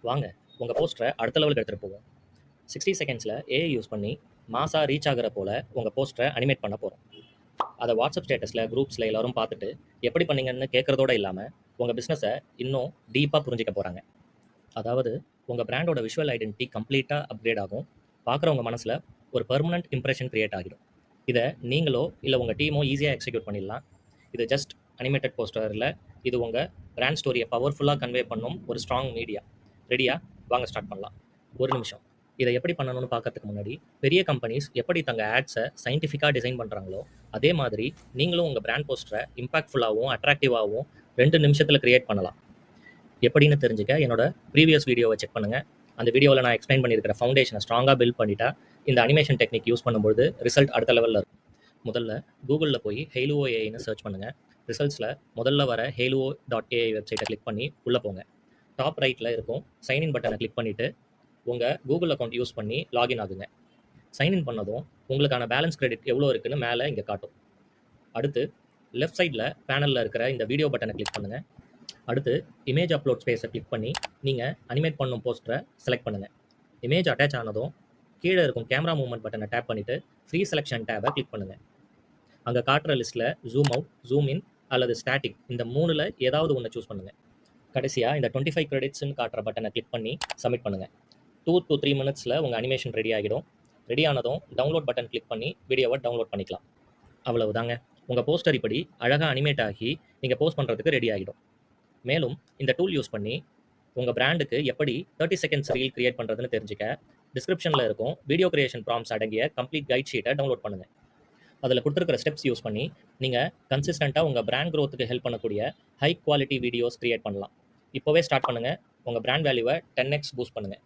வாங்க உங்கள் போஸ்டரை அடுத்த லெவலுக்கு எடுத்துகிட்டு போவோம். 60 செகண்ட்ஸில் ஏஐ யூஸ் பண்ணி மாசாக ரீச் ஆகிற போல் உங்கள் போஸ்டரை அனிமேட் பண்ண போகிறோம். அதை வாட்ஸ்அப் ஸ்டேட்டஸில் குரூப்ஸில் எல்லோரும் பார்த்துட்டு எப்படி பண்ணீங்கன்னு கேட்குறதோட இல்லாமல் உங்கள் பிஸ்னஸை இன்னும் டீப்பாக புரிஞ்சிக்க போகிறாங்க. அதாவது உங்கள் பிராண்டோட விஷுவல் ஐடென்டிட்டி கம்ப்ளீட்டாக அப்கிரேட் ஆகும். பார்க்குறவங்க மனசில் ஒரு பெர்மனன்ட் இம்ப்ரெஷன் கிரியேட் ஆகிடும். இதை நீங்களோ இல்லை உங்கள் டீமோ ஈஸியாக எக்ஸிக்யூட் பண்ணிடலாம். இது ஜஸ்ட் அனிமேட்டட் போஸ்டரில், இது உங்கள் பிராண்ட் ஸ்டோரியை பவர்ஃபுல்லாக கன்வே பண்ணும் ஒரு ஸ்ட்ராங் மீடியா. ரெடியா? வாங்க ஸ்டார்ட் பண்ணலாம். ஒரு நிமிஷம். இதை எப்படி பண்ணணும்னு பார்க்கறதுக்கு முன்னாடி, பெரிய கம்பெனிஸ் எப்படி தங்கள் ஆட்ஸை சயின்டிஃபிக்காக டிசைன் பண்ணுறாங்களோ அதே மாதிரி நீங்களும் உங்கள் பிராண்ட் போஸ்டரை இம்பாக்ட்ஃபுல்லாகவும் அட்ராக்டிவாகவும் 2 நிமிஷத்தில் கிரியேட் பண்ணலாம். எப்படின்னு தெரிஞ்சுக்க என்னோட ப்ரீவியஸ் வீடியோவை செக் பண்ணுங்கள். அந்த வீடியோவில் நான் எக்ஸ்பிளைன் பண்ணியிருக்கிற ஃபவுண்டேஷனை ஸ்ட்ராங்காக பில்ட் பண்ணிட்டா இந்த அனிமேஷன் டெக்னிக் யூஸ் பண்ணும்போது ரிசல்ட் அடுத்த லெவலில் இருக்கும். முதல்ல கூகுளில் போய் ஹேலுவோ ஏஐன்னு சர்ச் பண்ணுங்கள். ரிசல்ட்ஸில் முதல்ல வர halo.ai வெப்சைட்டை கிளிக் பண்ணி உள்ளே போங்க. டாப் ரைட்டில் இருக்கும் சைன்இன் பட்டனை கிளிக் பண்ணிவிட்டு உங்கள் கூகுள் அக்கௌண்ட் யூஸ் பண்ணி லாகின் ஆகுங்க. சைன்இன் பண்ணதும் உங்களுக்கான பேலன்ஸ் கிரெடிட் எவ்வளோ இருக்குன்னு மேலே இங்கே காட்டும். அடுத்து லெஃப்ட் சைடில் பேனலில் இருக்கிற இந்த வீடியோ பட்டனை கிளிக் பண்ணுங்கள். அடுத்து இமேஜ் அப்லோட் ஸ்பேஸை கிளிக் பண்ணி நீங்கள் அனிமேட் பண்ணும் போஸ்டரை செலக்ட் பண்ணுங்கள். இமேஜ் அட்டாச் ஆனதும் கீழே இருக்கும் கேமரா மூவ்மெண்ட் பட்டனை டேப் பண்ணிவிட்டு ஃப்ரீ செலெக்ஷன் டேபை கிளிக் பண்ணுங்கள். அங்கே காட்டுற லிஸ்ட்டில் ஜூம் அவுட், ஜூம் இன் அல்லது ஸ்டாட்டிக் இந்த 3ல் ஏதாவது ஒன்று சூஸ் பண்ணுங்கள். கடைசியாக இந்த 25 கிரெடிட்ஸ்னு காட்டுற பட்டனை கிளிக் பண்ணி சப்மிட் பண்ணுங்கள். 2 to 3 மினிட்ஸில் உங்கள் அனிமேஷன் ரெடி ஆகிடும். ரெடி ஆனதும் டவுன்லோட் பட்டன் கிளிக் பண்ணி வீடியோவை டவுன்லோட் பண்ணிக்கலாம். அவ்வளவுதாங்க, உங்கள் போஸ்டர் இப்படி அழகாக அனிமேட் ஆகி நீங்கள் போஸ்ட் பண்ணுறதுக்கு ரெடி ஆகிடும். மேலும் இந்த டூல் யூஸ் பண்ணி உங்கள் பிராண்டுக்கு எப்படி 30 செகண்ட்ஸ் ரீல் கிரியேட் பண்ணுறதுன்னு தெரிஞ்சுக்க டிஸ்கிரிப்ஷனில் இருக்கும் வீடியோ கிரியேஷன் ப்ராம்ப்ட்ஸ் அடங்கிய கம்ப்ளீட் கைட் ஷீட்டை டவுன்லோட் பண்ணுங்கள். அதில் கொடுத்துருக்கிற ஸ்டெப்ஸ் யூஸ் பண்ணி நீங்கள் கன்சிஸ்டண்ட்டாக உங்கள் பிராண்ட் க்ரோத்துக்கு ஹெல்ப் பண்ணக்கூடிய ஹை குவாலிட்டி வீடியோஸ் கிரியேட் பண்ணலாம். இப்போவே ஸ்டார்ட் பண்ணுங்கள். உங்கள் பிராண்ட் வேல்யூவை 10x பூஸ்ட் பண்ணுங்கள்.